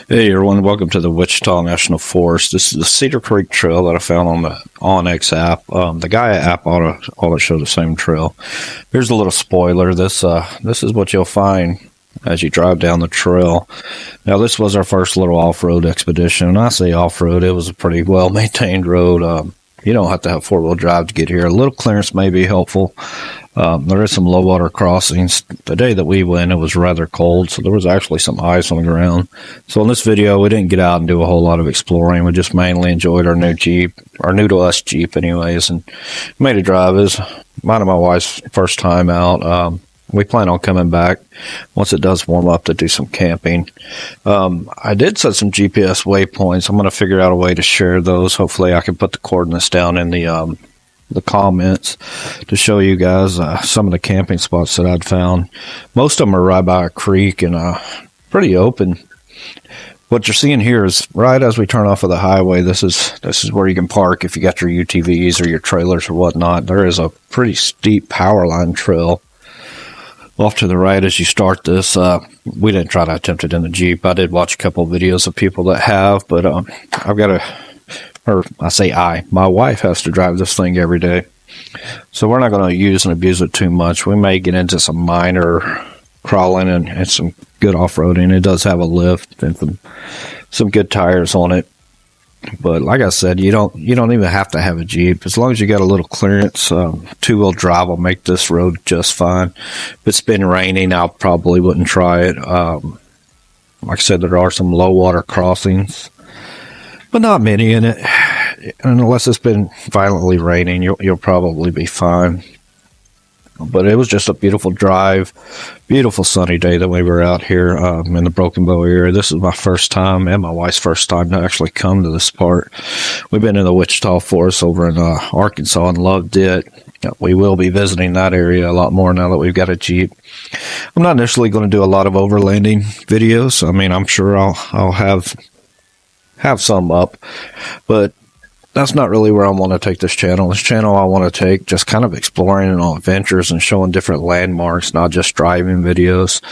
Hey everyone, welcome to the Ouachita National Forest. This is the Cedar Creek Trail that I found on the OnX app. The Gaia app ought to show the same trail. Here's a little spoiler. This is what you'll find as you drive down the trail. Now, this was our first little off-road expedition. When I say off-road, it was a pretty well-maintained road. You don't have to have four-wheel drive to get here. A little clearance may be helpful. There is some low water crossings. The day that we went, it was rather cold, so there was actually some ice on the ground. So in this video, we didn't get out and do a whole lot of exploring. We just mainly enjoyed our new Jeep, our new to us Jeep anyways, and made a drive. It was mine and my wife's first time out. We plan on coming back once it does warm up to do some camping. I did set some GPS waypoints. I'm going to figure out a way to share those. Hopefully I can put the coordinates down in the comments to show you guys some of the camping spots that I'd found. Most of them are right by a creek and pretty open. What you're seeing here is right as we turn off of the highway. This is where you can park if you got your UTVs or your trailers or whatnot. There is a pretty steep power line trail off to the right as you start this. We didn't try to attempt it in the Jeep. I did watch a couple of videos of people that have, but I've got my wife has to drive this thing every day. So we're not going to use and abuse it too much. We may get into some minor crawling and some good off-roading. It does have a lift and some good tires on it. But like I said, you don't even have to have a Jeep. As long as you got a little clearance, two-wheel drive will make this road just fine. If it's been raining, I probably wouldn't try it. Like I said, there are some low water crossings, but not many in it. And unless it's been violently raining, you'll probably be fine. But it was just a beautiful drive, beautiful sunny day that we were out here in the Broken Bow area. This is my first time and my wife's first time to actually come to this part. We've been in the Ouachita Forest over in Arkansas and loved it. We will be visiting that area a lot more now that we've got a Jeep. I'm not initially going to do a lot of overlanding videos. I mean, I'm sure I'll have some up, but that's not really where I want to take this channel. This channel I want to take just kind of exploring and on adventures and showing different landmarks, not just driving videos.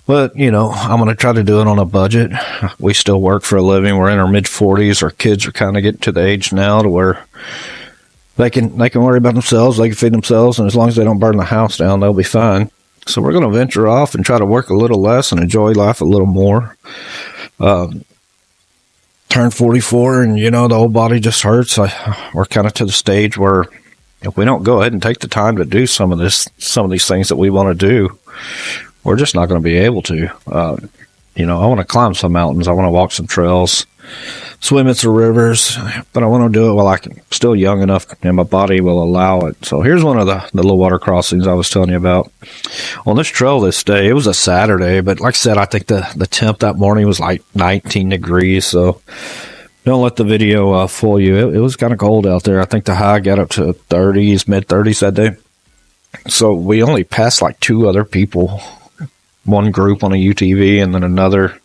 But, I'm going to try to do it on a budget. We still work for a living. We're in our mid-40s. Our kids are kind of getting to the age now to where they can worry about themselves, they can feed themselves, and as long as they don't burn the house down, they'll be fine. So we're going to venture off and try to work a little less and enjoy life a little more. Turned 44 and the whole body just hurts. We're kind of to the stage where if we don't go ahead and take the time to do some of these things that we want to do, we're just not going to be able to. I want to climb some mountains. I want to walk some trails, swim in some rivers, but I want to do it while I'm still young enough and my body will allow it. So here's one of the low water crossings I was telling you about. On this trail this day, it was a Saturday, but like I said, I think the temp that morning was like 19 degrees, so don't let the video fool you. It was kind of cold out there. I think the high got up to 30s, mid-30s that day. So we only passed like two other people, one group on a UTV and then another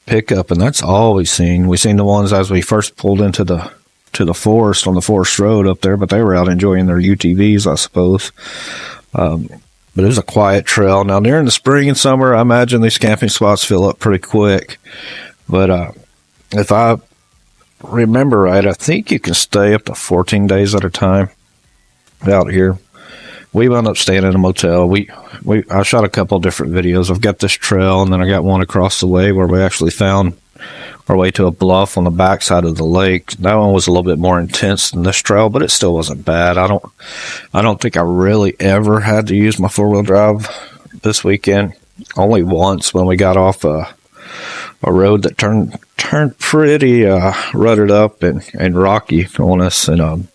pickup, and that's all we've seen. We seen the ones as we first pulled into the forest on the forest road up there, but they were out enjoying their UTVs, I suppose. But it was a quiet trail. Now, during the spring and summer, I imagine these camping spots fill up pretty quick. But if I remember right, I think you can stay up to 14 days at a time out here. We wound up staying in a motel. I shot a couple different videos. I've got this trail, and then I got one across the way where we actually found our way to a bluff on the backside of the lake. That one was a little bit more intense than this trail, but it still wasn't bad. I don't think I really ever had to use my four-wheel drive this weekend. Only once when we got off a road that turned pretty rutted up and rocky on us, and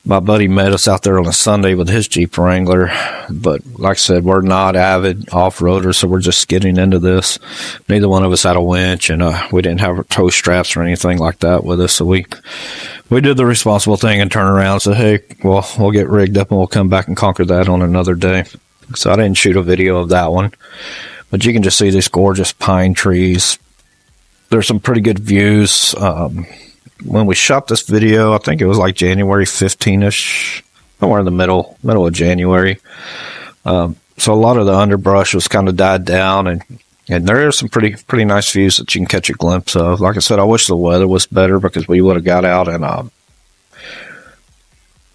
my buddy met us out there on a Sunday with his Jeep Wrangler, but like I said, we're not avid off-roaders, so we're just getting into this. Neither one of us had a winch, and we didn't have tow straps or anything like that with us, so we did the responsible thing and turned around and said, hey, well, we'll get rigged up and we'll come back and conquer that on another day. So I didn't shoot a video of that one, but you can just see these gorgeous pine trees. There's some pretty good views. When we shot this video, I think it was like January 15-ish, somewhere in the middle of January. So a lot of the underbrush was kind of died down, and And there are some pretty nice views that you can catch a glimpse of. Like I said, I wish the weather was better because we would have got out and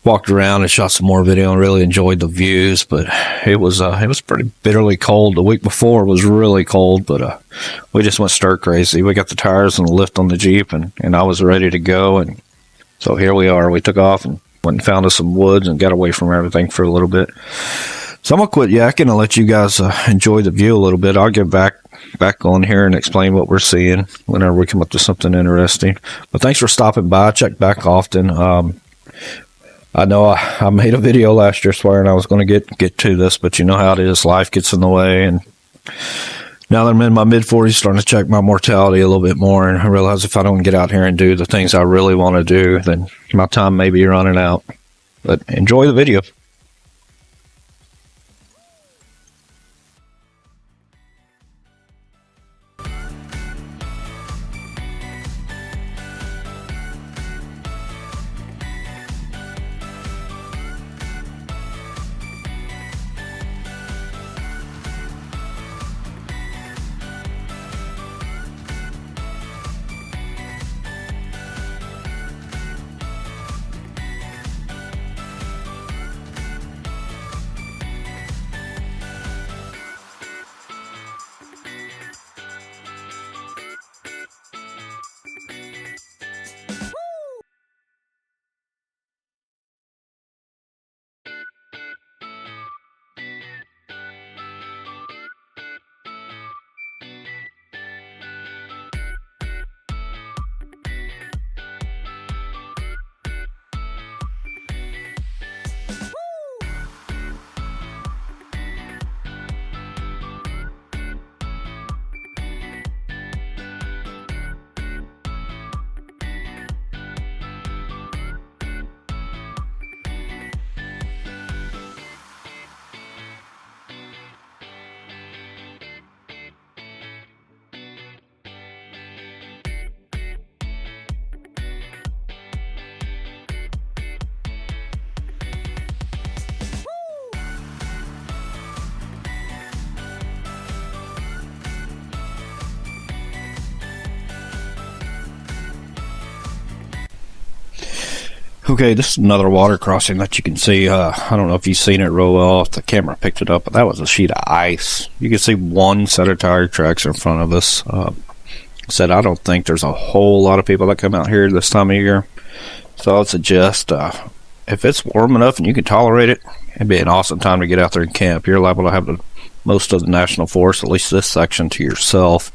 walked around and shot some more video and really enjoyed the views. But it was pretty bitterly cold. The week before was really cold, but we just went stir crazy. We got the tires and the lift on the Jeep, and I was ready to go. And so here we are. We took off and went and found us some woods and got away from everything for a little bit. So I'm going to quit yakking and let you guys enjoy the view a little bit. I'll get back on here and explain what we're seeing whenever we come up to something interesting. But thanks for stopping by. Check back often. I know I made a video last year swearing I was going to get to this, but you know how it is. Life gets in the way. And now that I'm in my mid-40s, starting to check my mortality a little bit more. And I realize if I don't get out here and do the things I really want to do, then my time may be running out. But enjoy the video. Okay, this is another water crossing that you can see. I don't know if you've seen it real well, if the camera picked it up, but that was a sheet of ice. You can see one set of tire tracks in front of us. Said I don't think there's a whole lot of people that come out here this time of year. So I'd suggest if it's warm enough and you can tolerate it, it'd be an awesome time to get out there and camp. You're liable to have most of the National Forest, at least this section, to yourself.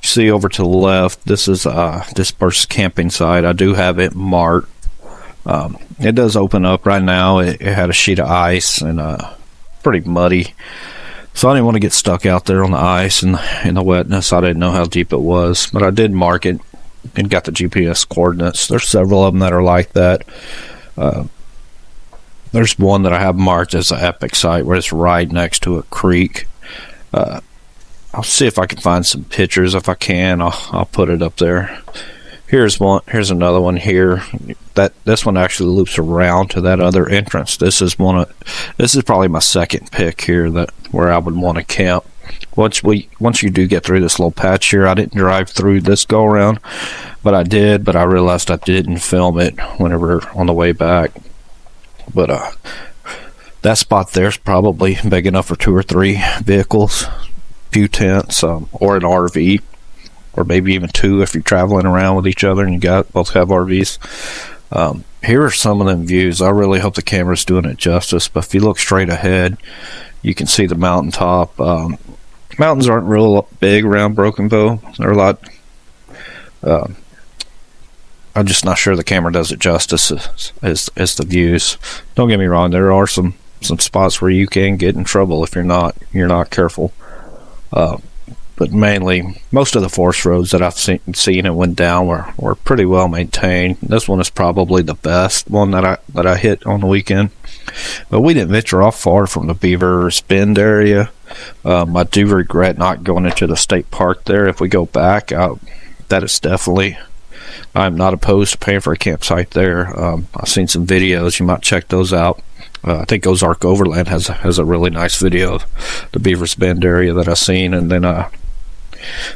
You see over to the left, this is Dispersed camping site. I do have it marked. It does open up right now. It had a sheet of ice and pretty muddy. So I didn't want to get stuck out there on the ice and in the wetness. I didn't know how deep it was, but I did mark it and got the GPS coordinates. There's several of them that are like that. There's one that I have marked as an epic site where it's right next to a creek. I'll see if I can find some pictures. If I can, I'll put it up there. Here's one. Here's another one here. This one actually loops around to that other entrance. This is probably my second pick here where I would want to camp. Once you do get through this little patch here, I didn't drive through this go around, but I did. But I realized I didn't film it whenever on the way back. But that spot there's probably big enough for 2 or 3 vehicles, few tents, or an RV. Or maybe even 2 if you're traveling around with each other and you both have RVs. Here are some of them views. I really hope the camera's doing it justice, but if you look straight ahead, you can see the mountaintop. Mountains aren't real big around Broken Bow. They're a lot. I'm just not sure the camera does it justice as the views. Don't get me wrong, there are some spots where you can get in trouble if you're not careful. But mainly, most of the forest roads that I've seen and went down were pretty well maintained. This one is probably the best one that I hit on the weekend. But we didn't venture off far from the Beavers Bend area. I do regret not going into the state park there. If we go back, that is definitely. I'm not opposed to paying for a campsite there. I've seen some videos. You might check those out. I think Ozark Overland has a really nice video of the Beavers Bend area that I've seen, and then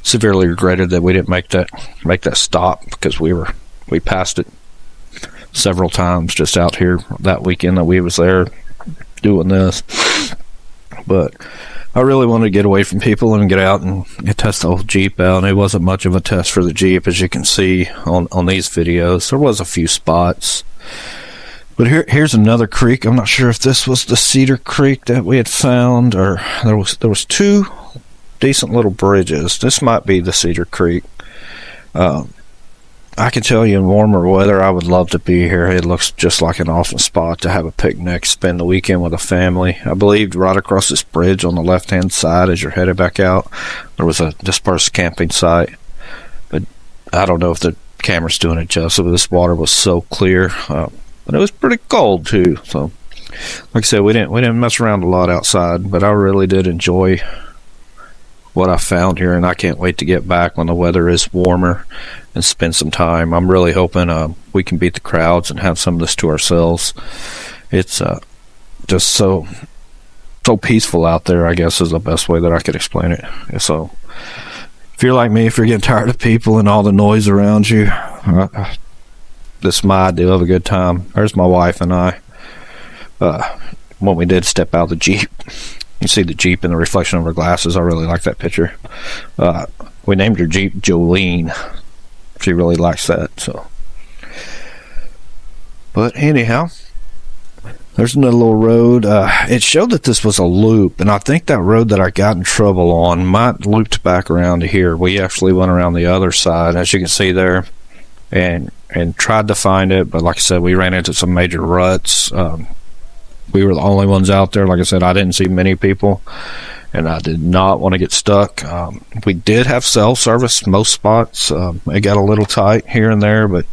severely regretted that we didn't make that stop, because we passed it several times just out here that weekend that we was there doing this. But I really wanted to get away from people and get out and test the whole Jeep out. And it wasn't much of a test for the Jeep, as you can see on these videos. There was a few spots. But here's another creek. I'm not sure if this was the Cedar Creek that we had found, or there was two decent little bridges. This might be the Cedar Creek. I can tell you, in warmer weather, I would love to be here. It looks just like an awesome spot to have a picnic, spend the weekend with a family. I believe right across this bridge on the left-hand side as you're headed back out, there was a dispersed camping site. But I don't know if the camera's doing it justice, but this water was so clear. But it was pretty cold, too. So, like I said, we didn't mess around a lot outside, but I really did enjoy what I found here, and I can't wait to get back when the weather is warmer and spend some time. I'm really hoping we can beat the crowds and have some of this to ourselves. It's just so peaceful out there, I guess, is the best way that I could explain it. So if you're like me, if you're getting tired of people and all the noise around you, this is my idea of a good time. There's my wife and I. When we did step out of the Jeep, you see the Jeep in the reflection of her glasses. I really like that picture. We named her Jeep Jolene. She really likes that. So, but anyhow, there's another little road. It showed that this was a loop, and I think that road that I got in trouble on might looped back around to here. We actually went around the other side, as you can see there, and tried to find it. But like I said, we ran into some major ruts. We were the only ones out there. Like I said, I didn't see many people, and I did not want to get stuck. We did have cell service most spots. It got a little tight here and there, but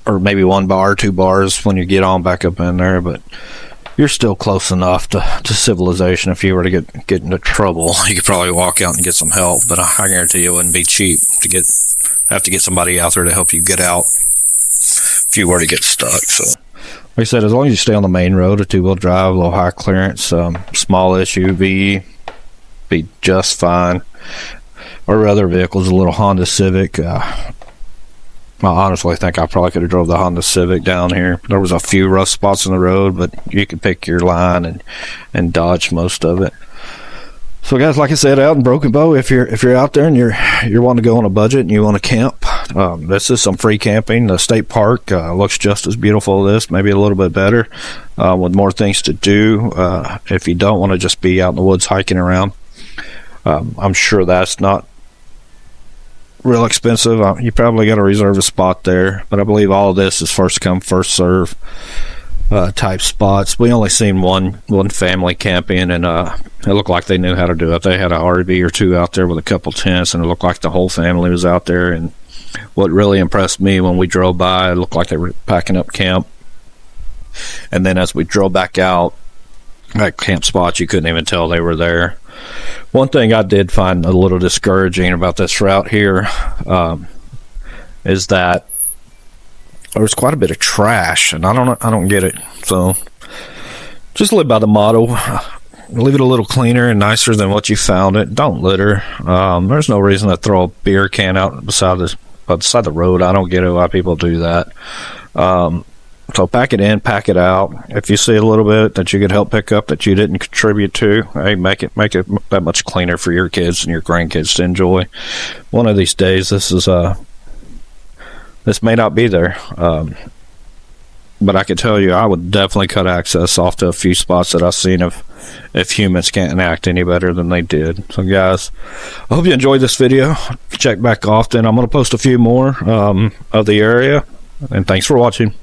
or maybe 1 bar, 2 bars when you get on back up in there, but you're still close enough to civilization. If you were to get into trouble, you could probably walk out and get some help, but I guarantee you it wouldn't be cheap to have to get somebody out there to help you get out if you were to get stuck. So like I said, as long as you stay on the main road, a 2-wheel drive, a little high clearance, small SUV, be just fine. Or other vehicles, a little Honda Civic. I honestly think I probably could have drove the Honda Civic down here. There was a few rough spots in the road, but you could pick your line and dodge most of it. So guys, like I said, out in Broken Bow, if you're out there and you're wanting to go on a budget and you want to camp, this is some free camping. The state park looks just as beautiful as this, maybe a little bit better, with more things to do. If you don't want to just be out in the woods hiking around, I'm sure that's not real expensive. You probably got to reserve a spot there, but I believe all of this is first come first serve type spots. We only seen one family camping, and it looked like they knew how to do it. They had an RV or two out there with a couple tents, and it looked like the whole family was out there. And what really impressed me when we drove by, it looked like they were packing up camp. And then as we drove back out at camp spots, you couldn't even tell they were there. One thing I did find a little discouraging about this route here is that there was quite a bit of trash, and I don't get it. So just live by the motto: leave it a little cleaner and nicer than what you found it. Don't litter. There's no reason to throw a beer can out beside the road. I don't get it why people do that. So pack it in, pack it out. If you see a little bit that you could help pick up that you didn't contribute to, hey, make it that much cleaner for your kids and your grandkids to enjoy. One of these days, this may not be there, but I can tell you, I would definitely cut access off to a few spots that I've seen if humans can't act any better than they did. So guys, I hope you enjoyed this video. Check back often. I'm going to post a few more of the area, and thanks for watching.